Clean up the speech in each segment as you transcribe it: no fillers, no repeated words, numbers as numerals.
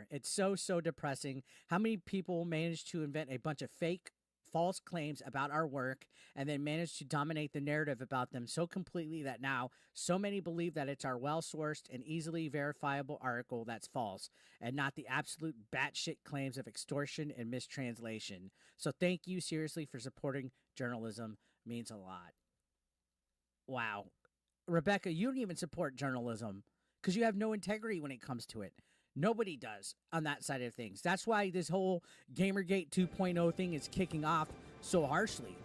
It's so depressing. How many people manage to invent a bunch of fake, false claims about our work and then manage to dominate the narrative about them so completely that now so many believe that it's our well-sourced and easily verifiable article that's false and not the absolute batshit claims of extortion and mistranslation. So thank you seriously for supporting journalism. Means a lot. Wow. Rebecca, you don't even support journalism because you have no integrity when it comes to it. Nobody does on that side of things. That's why this whole Gamergate 2.0 thing is kicking off so harshly,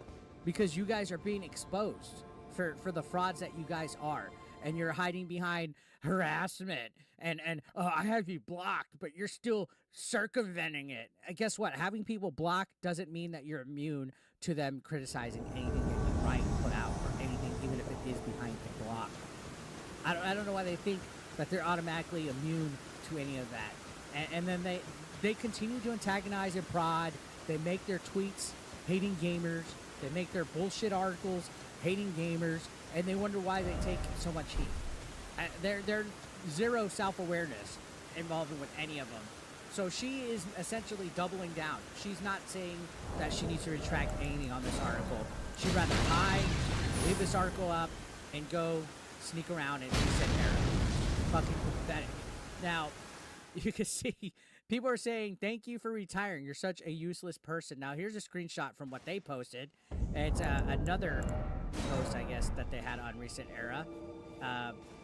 because you guys are being exposed for the frauds that you guys are. And you're hiding behind harassment and I have you blocked, but you're still circumventing it. And guess what? Having people blocked doesn't mean that you're immune to them criticizing anything that you write, put out, or anything, even if it is behind a block. I don't know why they think that they're automatically immune to any of that. And then they continue to antagonize and prod. They make their tweets hating gamers. They make their bullshit articles hating gamers. And they wonder why they take so much heat. There's zero self-awareness involved with any of them. So she is essentially doubling down. She's not saying that she needs to retract anything on this article. She'd rather hide, leave this article up, and go sneak around and reset era. Fucking pathetic. Now, you can see people are saying, thank you for retiring. You're such a useless person. Now, here's a screenshot from what they posted. It's another post, I guess, that they had on Recent Era,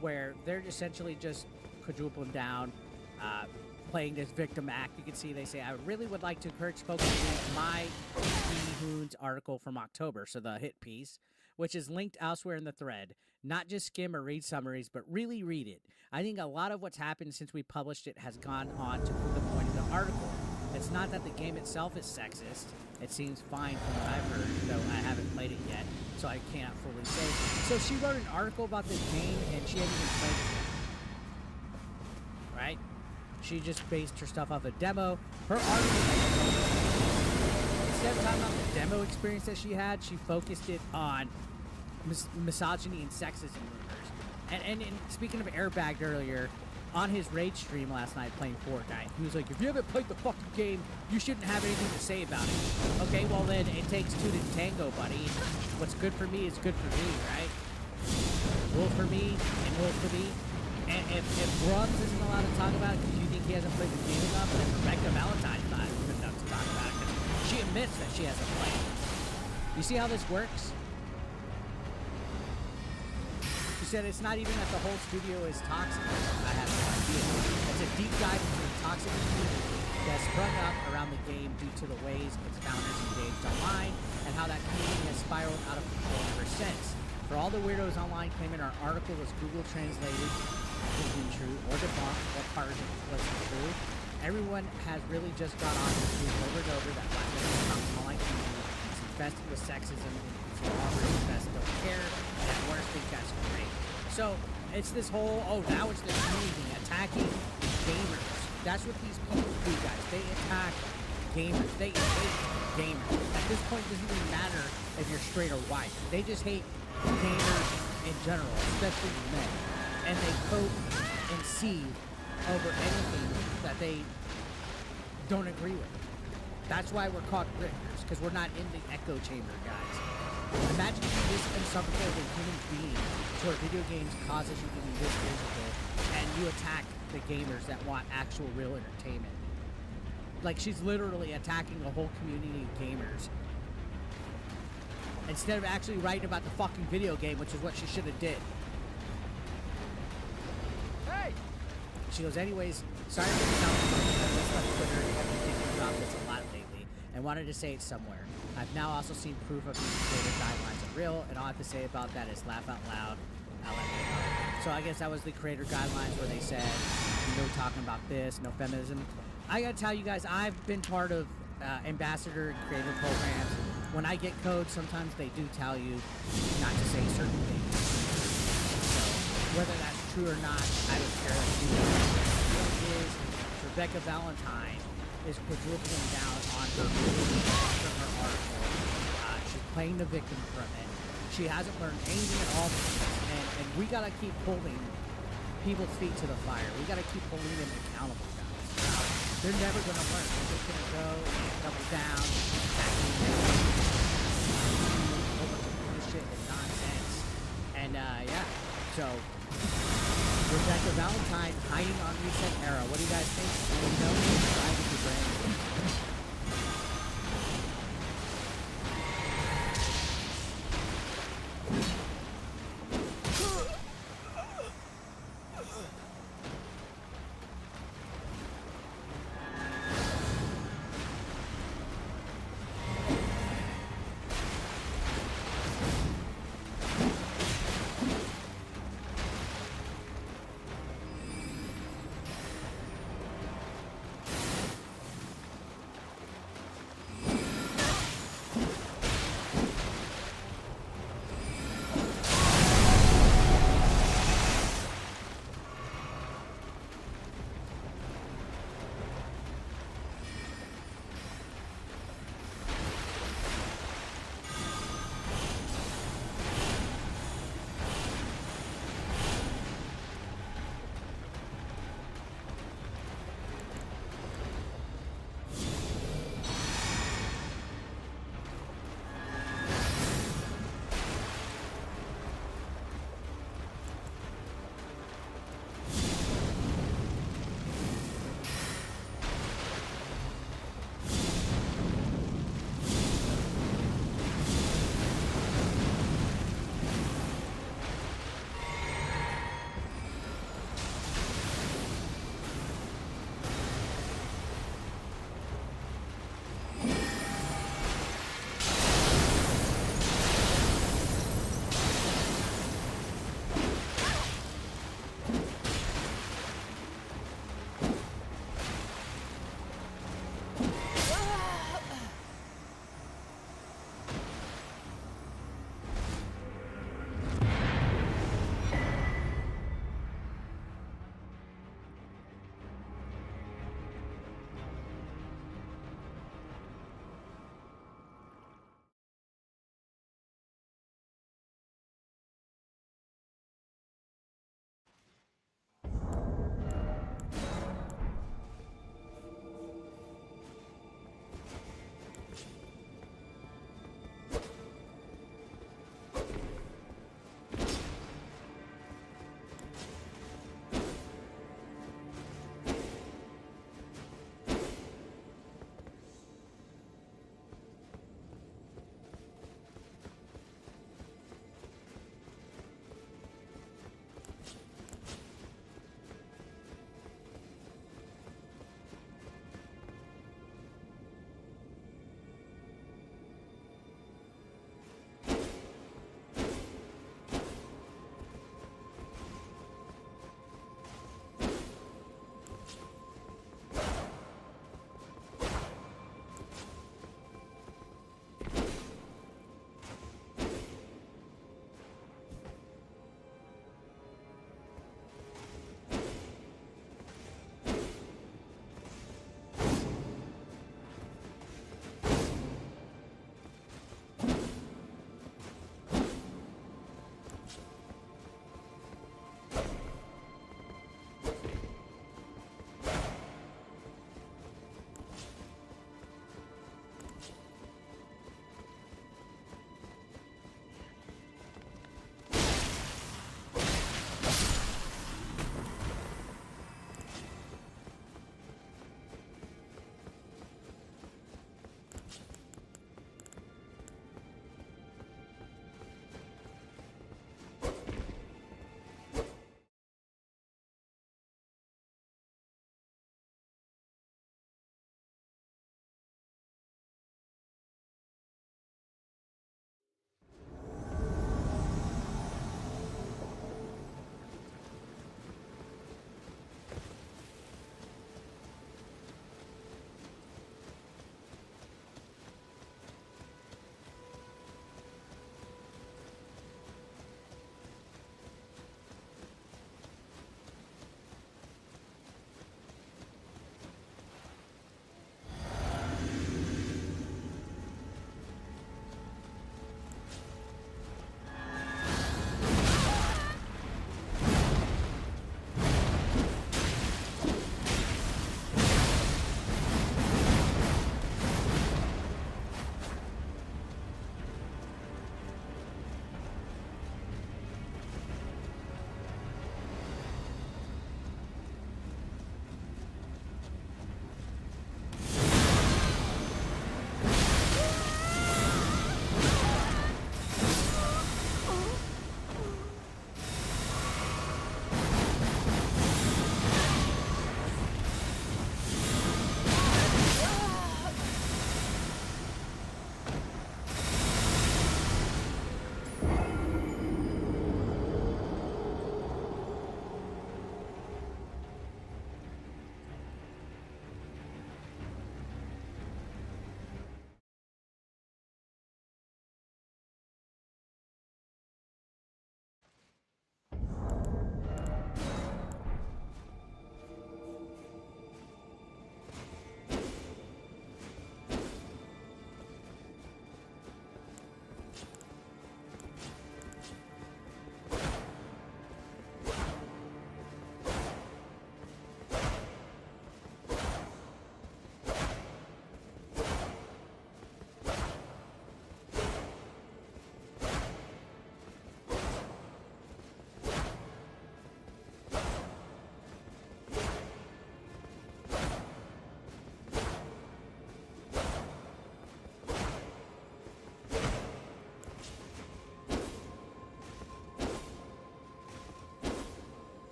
where they're essentially just quadrupling down, playing this victim act. You can see they say, I really would like to encourage folks to read my Hoon's article from October, so the hit piece, which is linked elsewhere in the thread. Not just skim or read summaries, but really read it. I think a lot of what's happened since we published it has gone on to prove the point of the article. It's not that the game itself is sexist. It seems fine from what I've heard, though I haven't played it yet, so I can't fully say. So she wrote an article about this game, and she hasn't even played it yet. Right? She just based her stuff off a demo. Her article, instead of talking about the demo experience that she had, she focused it on misogyny and sexism rumors. And speaking of Airbagged earlier, on his Rage stream last night playing Fortnite, he was like, if you haven't played the fucking game, you shouldn't have anything to say about it. Okay, well then, it takes two to tango, buddy. What's good for me is good for me, right? Rule for me and rule for me. And if Grums isn't allowed to talk about it because you think he hasn't played the game enough, then Rebecca Valentine's not good enough to talk about it because she admits that she hasn't played. You see how this works? She said it's not even that the whole studio is toxic. I have no idea. It's a deep dive into the toxic community that sprung up around the game due to the ways its founders engaged online and how that community has spiraled out of control ever since. For all the weirdos online claiming our article was Google translated, isn't true, or debunked, or part of it wasn't true, everyone has really just got on to prove over and over that Black Lives online community is infested with sexism and it's already best don't care, and at worst think that's great. So it's this whole, oh, now it's this community attacking gamers. That's what these people do, guys. They attack gamers. They hate gamers. At this point, it doesn't even matter if you're straight or white. They just hate gamers in general, especially men. And they cope and seethe over anything that they don't agree with. That's why we're called grifters, because we're not in the echo chamber, guys. Imagine being this insufferable as a human being to where video games causes you to be this miserable, and you attack the gamers that want actual real entertainment. Like, she's literally attacking a whole community of gamers. Instead of actually writing about the fucking video game, which is what she should have did. Hey! She goes, anyways, sorry for the sound. I just left Twitter and have been thinking about this a lot lately, and wanted to say it somewhere. I've now also seen proof of these creator guidelines are real, and all I have to say about that is laugh out loud. I'll let you know. So I guess that was the creator guidelines where they said, no talking about this, no feminism. I gotta tell you guys, I've been part of ambassador and creator programs. When I get codes, sometimes they do tell you not to say certain things. So whether that's true or not, I don't care. The point is, Rebecca Valentine is quadrupling down on her article. She's playing the victim from it. She hasn't learned anything at all from this, and we gotta keep holding people's feet to the fire. We gotta keep holding them accountable, guys. they're never going to learn. They're just going to go double down, bullshit and nonsense. And yeah, so Rebecca Valentine hiding on Reset Era. What do you guys think? Let me know. Subscribe if you're brand new.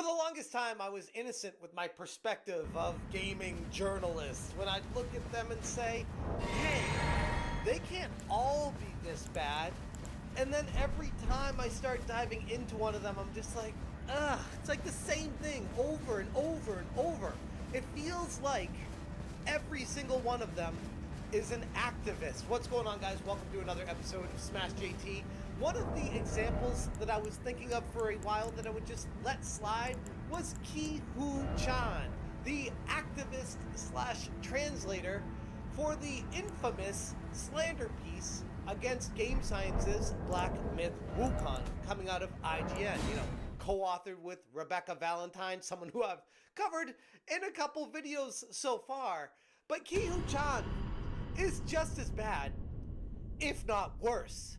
For the longest time, I was innocent with my perspective of gaming journalists when I'd look at them and say, hey, they can't all be this bad. And then every time I start diving into one of them, I'm just like, ugh, it's like the same thing over and over and over. It feels like every single one of them is an activist. What's going on, guys? Welcome to another episode of Smash JT. One of the examples that I was thinking of for a while that I would just let slide was Ki-Hoo Chan, the activist slash translator for the infamous slander piece against Game Science's Black Myth Wukong, coming out of IGN. You know, co-authored with Rebecca Valentine, someone who I've covered in a couple videos so far. But Ki-Hoo Chan is just as bad, if not worse.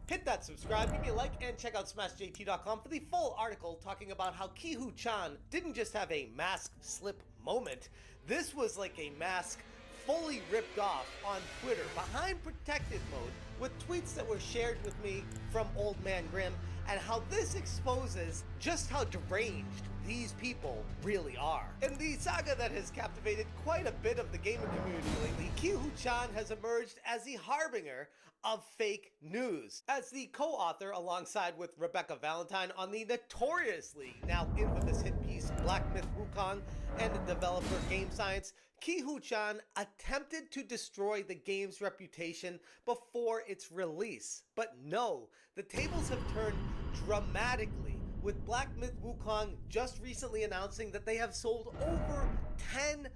Hit that subscribe, give me a like, and check out SmashJT.com for the full article talking about how Ki-Hoo Chan didn't just have a mask slip moment. This was like a mask fully ripped off on Twitter behind protected mode with tweets that were shared with me from Old Man Grimm, and how this exposes just how deranged these people really are. In the saga that has captivated quite a bit of the gaming community lately, Ki-Hoo Chan has emerged as the harbinger of fake news. As the co-author alongside with Rebecca Valentine on the notoriously now infamous hit piece Black Myth Wukong and the developer Game Science, Ki-Hoo Chan attempted to destroy the game's reputation before its release. But no, the tables have turned dramatically, with Black Myth Wukong just recently announcing that they have sold over 10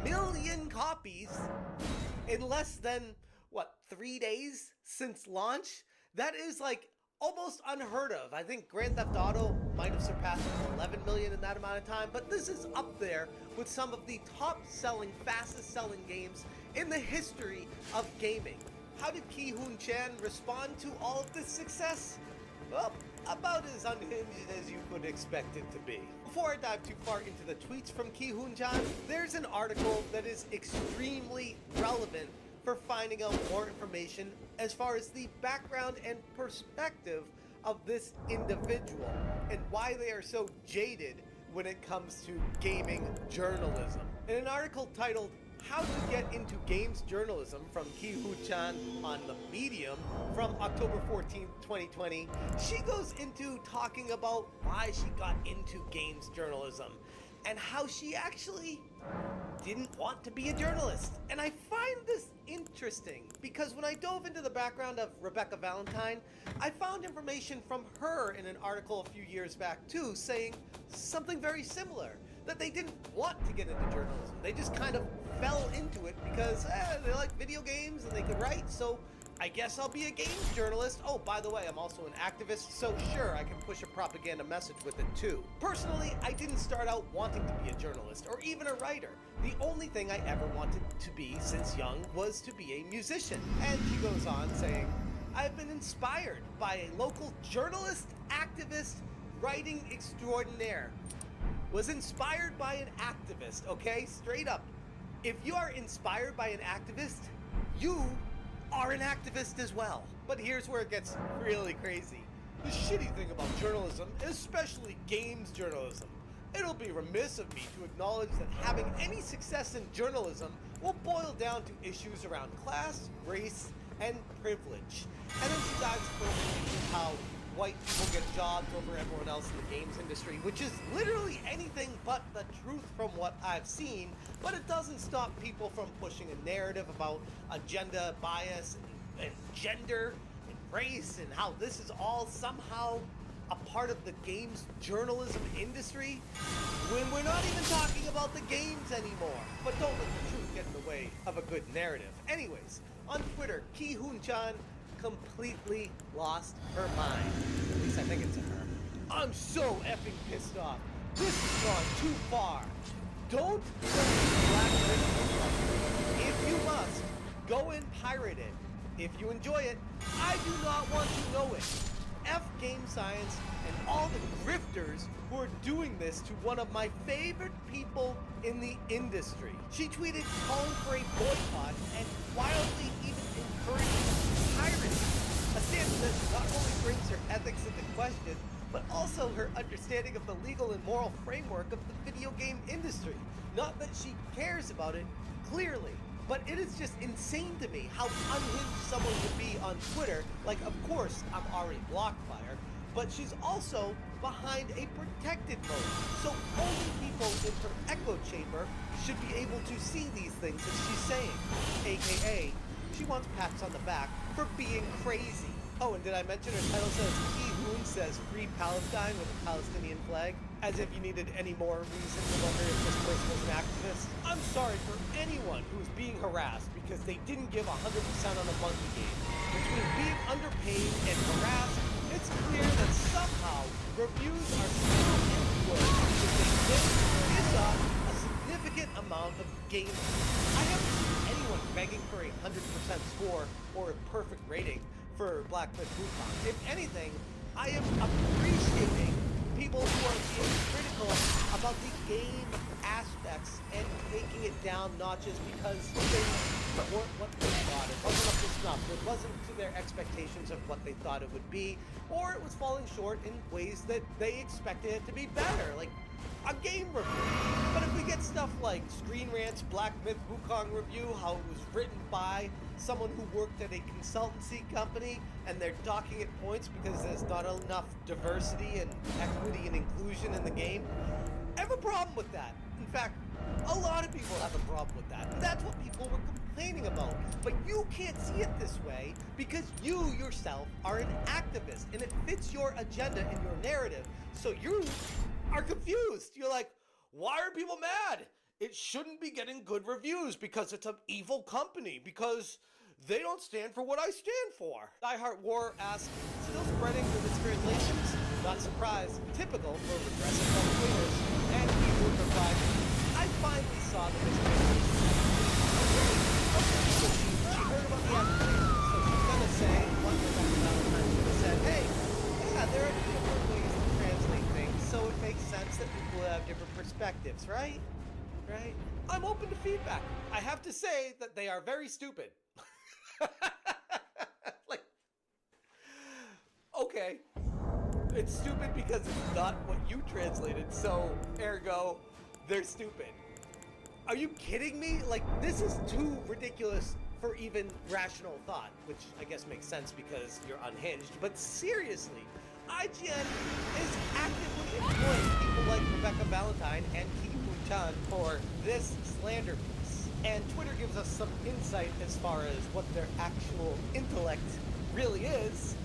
million copies in less than, what, 3 days since launch? That is like almost unheard of. I think Grand Theft Auto might have surpassed 11 million in that amount of time, but this is up there with some of the top-selling, fastest-selling games in the history of gaming. How did Ki-Hoo Chan respond to all of this success? Well, about as unhinged as you could expect it to be. Before I dive too far into the tweets from Ki-Hoo Chan, there's an article that is extremely relevant for finding out more information as far as the background and perspective of this individual and why they are so jaded when it comes to gaming journalism. In an article titled How to Get Into Games Journalism from Ki-Hoo Chan on the Medium from October 14th, 2020, she goes into talking about why she got into games journalism and how she actually didn't want to be a journalist. And I find this interesting because when I dove into the background of Rebecca Valentine, I found information from her in an article a few years back too, saying something very similar, that they didn't want to get into journalism. They just kind of fell into it because they like video games and they could write, so I guess I'll be a games journalist. Oh, by the way, I'm also an activist, so sure, I can push a propaganda message with it too. Personally, I didn't start out wanting to be a journalist or even a writer. The only thing I ever wanted to be since young was to be a musician. And she goes on saying, I've been inspired by a local journalist, activist, writing extraordinaire. Was inspired by an activist, okay? Straight up. If you are inspired by an activist, you are an activist as well. But here's where it gets really crazy. The shitty thing about journalism, especially games journalism, it'll be remiss of me to acknowledge that having any success in journalism will boil down to issues around class, race, and privilege. And then she dives further into how white people get jobs over everyone else in the games industry, which is literally anything but the truth from what I've seen, but it doesn't stop people from pushing a narrative about agenda, bias, and gender, and race, and how this is all somehow a part of the games journalism industry, when we're not even talking about the games anymore. But don't let the truth get in the way of a good narrative. Anyways, on Twitter, Ki-Hoo Chan completely lost her mind. At least I think it's a her. I'm so effing pissed off. This has gone too far. Don't Black Myth. If you must, go and pirate it. If you enjoy it, I do not want to know it. F Game Science and all the grifters who are doing this to one of my favorite people in the industry. She tweeted calling for a boycott and wildly even encouraging piracy, a stance that not only brings her ethics into question, but also her understanding of the legal and moral framework of the video game industry. Not that she cares about it, clearly, but it is just insane to me how unhinged someone could be on Twitter. Like, of course, I'm already blocked by her, but she's also behind a protected mode. So only people in her echo chamber should be able to see these things that she's saying. AKA, she wants pats on the back for being crazy. Oh, and did I mention her title says Ki Hoon says Free Palestine with a Palestinian flag? As if you needed any more reason to wonder if this person was an activist. I'm sorry for anyone who's being harassed because they didn't give 100% on a monkey game. Between being underpaid and harassed, it's clear that somehow reviews are still influenced if they piss off a significant amount of gamers. I haven't seen anyone begging for a 100% score or a perfect rating for Black Myth Wukong. If anything, I am appreciating people who are being critical about the game aspects and taking it down, not just because they weren't what they thought. It wasn't up to snuff. It wasn't to their expectations of what they thought it would be, or it was falling short in ways that they expected it to be better, like a game review. But if we get stuff like Screen Rant's Black Myth Wukong review, how it was written by someone who worked at a consultancy company, and they're docking at points because there's not enough diversity and equity and inclusion in the game, I have a problem with that. In fact, a lot of people have a problem with that. And that's what people were complaining about. But you can't see it this way because you yourself are an activist and it fits your agenda and your narrative. So you are confused. You're like, why are people mad? It shouldn't be getting good reviews because it's an evil company, because they don't stand for what I stand for. Die Heart War asks, still spreading the mistranslations? Not surprised. Typical for regressive tweeters. And he would replied, I finally saw the mistranslations. So she heard about the application, so she's gonna say, one Rebecca Valentine should have said, hey, yeah, there are different ways to translate things, so it makes sense that people have different perspectives, right? Right? I'm open to feedback. I have to say that they are very stupid. Like, okay, it's stupid because it's not what you translated, so ergo, they're stupid. Are you kidding me? Like, this is too ridiculous for even rational thought, which I guess makes sense because you're unhinged. But seriously, IGN is actively employing people like Rebecca Valentine and Ki Chan for this slander piece. And Twitter gives us some insight as far as what their actual intellect really is,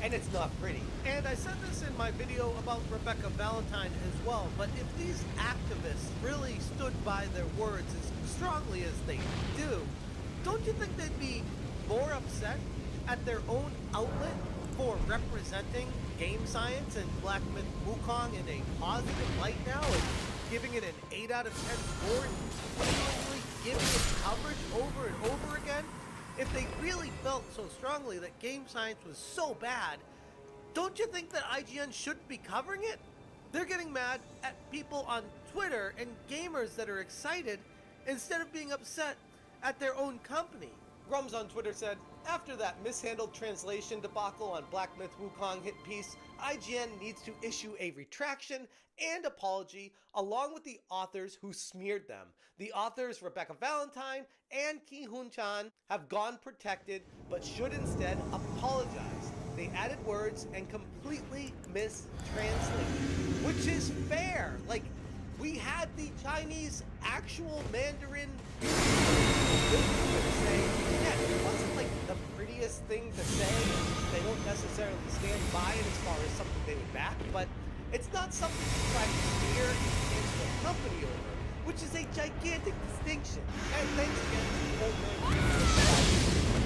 and it's not pretty. And I said this in my video about Rebecca Valentine as well, but if these activists really stood by their words as strongly as they do, don't you think they'd be more upset at their own outlet for representing game science and Black Myth Wukong in a positive light now and giving it an 8 out of 10 score and continually giving it coverage over and over again? If they really felt so strongly that game science was so bad, don't you think that IGN shouldn't be covering it? They're getting mad at people on Twitter and gamers that are excited instead of being upset at their own company. Grums on Twitter said, after that mishandled translation debacle on Black Myth Wukong hit piece, IGN needs to issue a retraction and apology along with the authors who smeared them. The authors Rebecca Valentine and Ki Hoon Chan have gone protected but should instead apologize. They added words and completely mistranslated, which is fair. Like, we had the Chinese actual Mandarin say, yeah, it wasn't like the prettiest thing to say, and they don't necessarily stand by it as far as something they would back, but it's not something to try to steer and cancel a company over, which is a gigantic distinction. And thanks again to the old man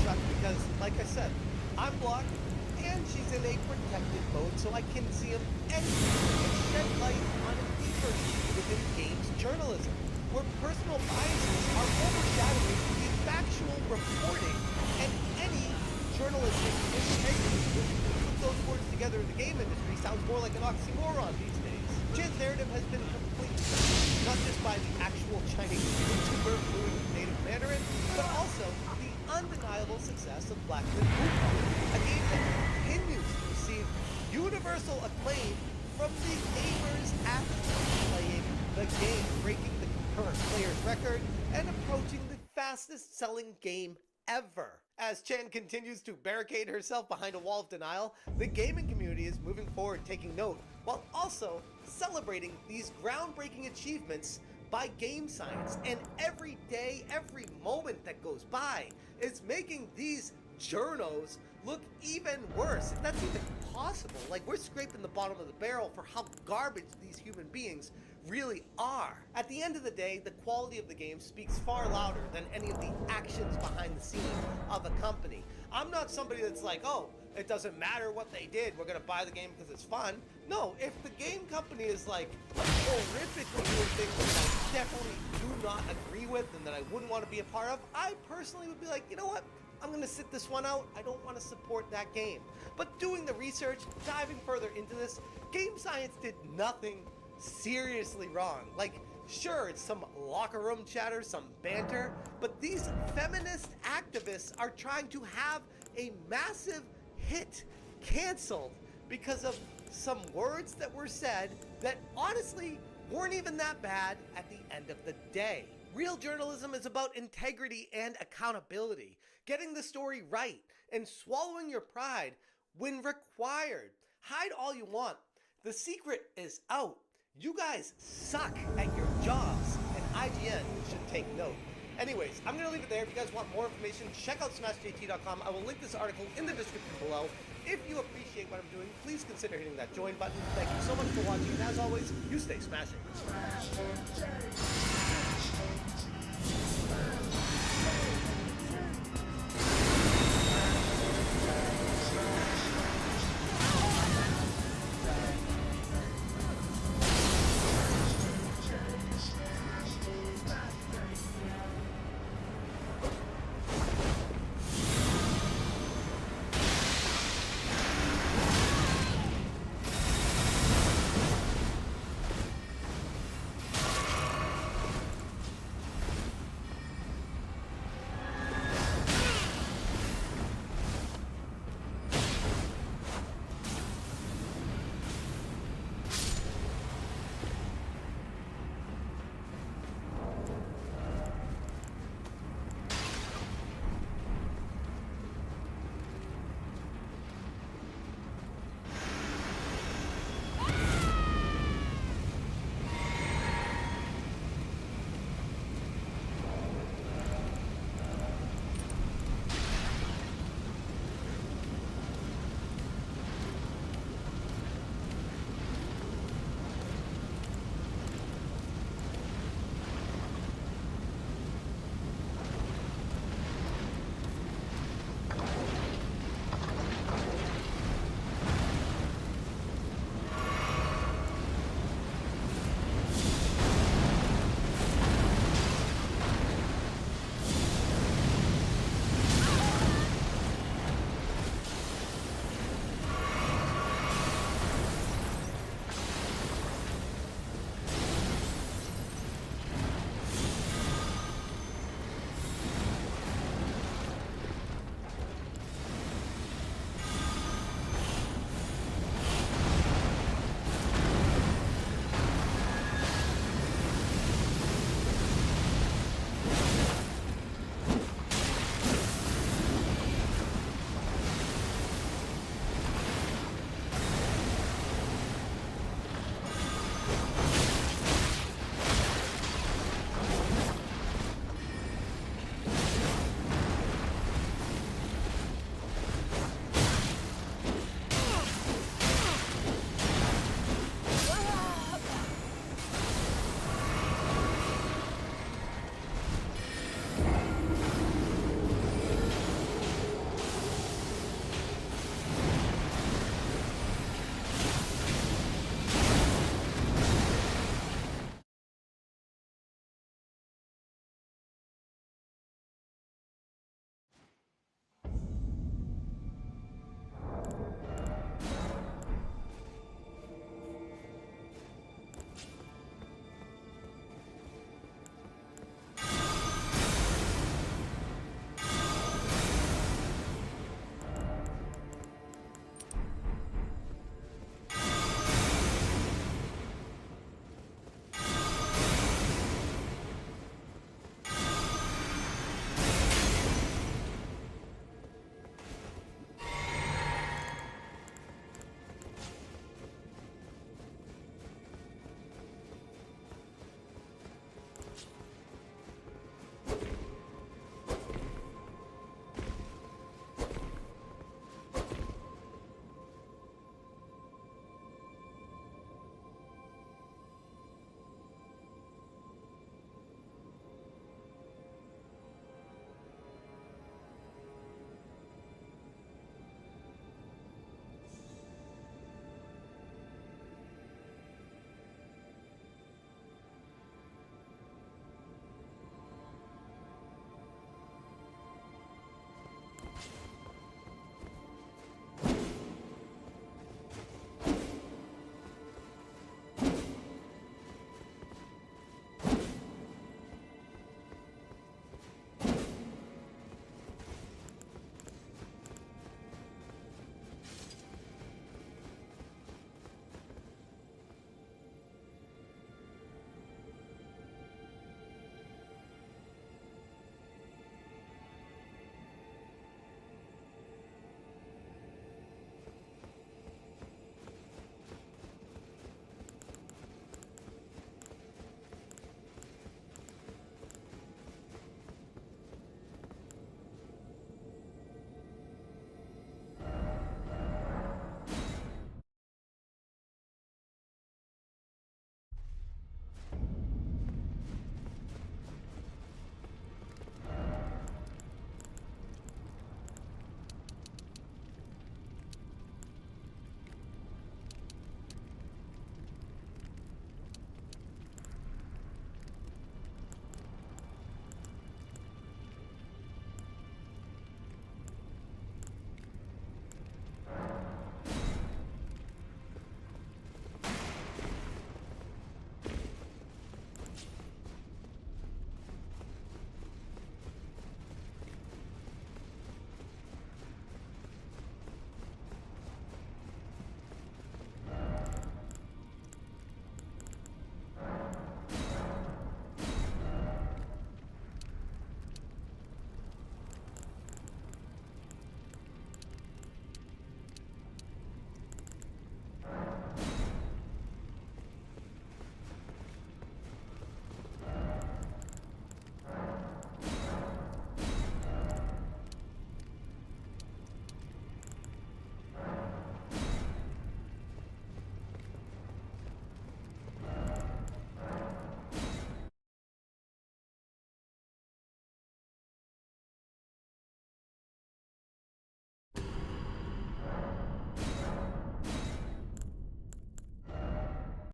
Chuck, because like I said, I'm blocked and she's in a protected mode, so I can see him anything and shed light on a deeper issue within games journalism, where personal biases are overshadowing the factual reporting and any journalistic integrity. Put those words together in the game industry sounds more like an oxymoron these days. Chan's narrative has been complete, not just by the actual Chinese YouTuber fluent native Mandarin, but also the undeniable success of Black Myth Wukong, a game that continues to receive universal universal acclaim from the gamers actually playing the game, breaking the concurrent players record and approaching the fastest selling game ever. As Chan continues to barricade herself behind a wall of denial, the gaming community is moving forward, taking note, while also celebrating these groundbreaking achievements by game science. And every day, every moment that goes by is making these journos look even worse, if that's even possible. Like, we're scraping the bottom of the barrel for how garbage these human beings really are. At the end of the day, the quality of the game speaks far louder than any of the actions behind the scene of a company. I'm not somebody that's like, oh, it doesn't matter what they did, we're gonna buy the game because it's fun. No, if the game company is like horrifically doing things that I definitely do not agree with and that I wouldn't want to be a part of, I personally would be like, you know what? I'm gonna sit this one out. I don't want to support that game. But doing the research, diving further into this, Game Science did nothing seriously wrong. Like, sure, it's some locker room chatter, some banter, but these feminist activists are trying to have a massive hit canceled because of some words that were said that honestly weren't even that bad at the end of the day. Real journalism is about integrity and accountability, getting the story right, and swallowing your pride when required. Hide all you want. The secret is out. You guys suck at your jobs, and IGN should take note. Anyways, I'm going to leave it there. If you guys want more information, check out smashjt.com. I will link this article in the description below. If you appreciate what I'm doing, please consider hitting that join button. Thank you so much for watching, and as always, you stay smashing.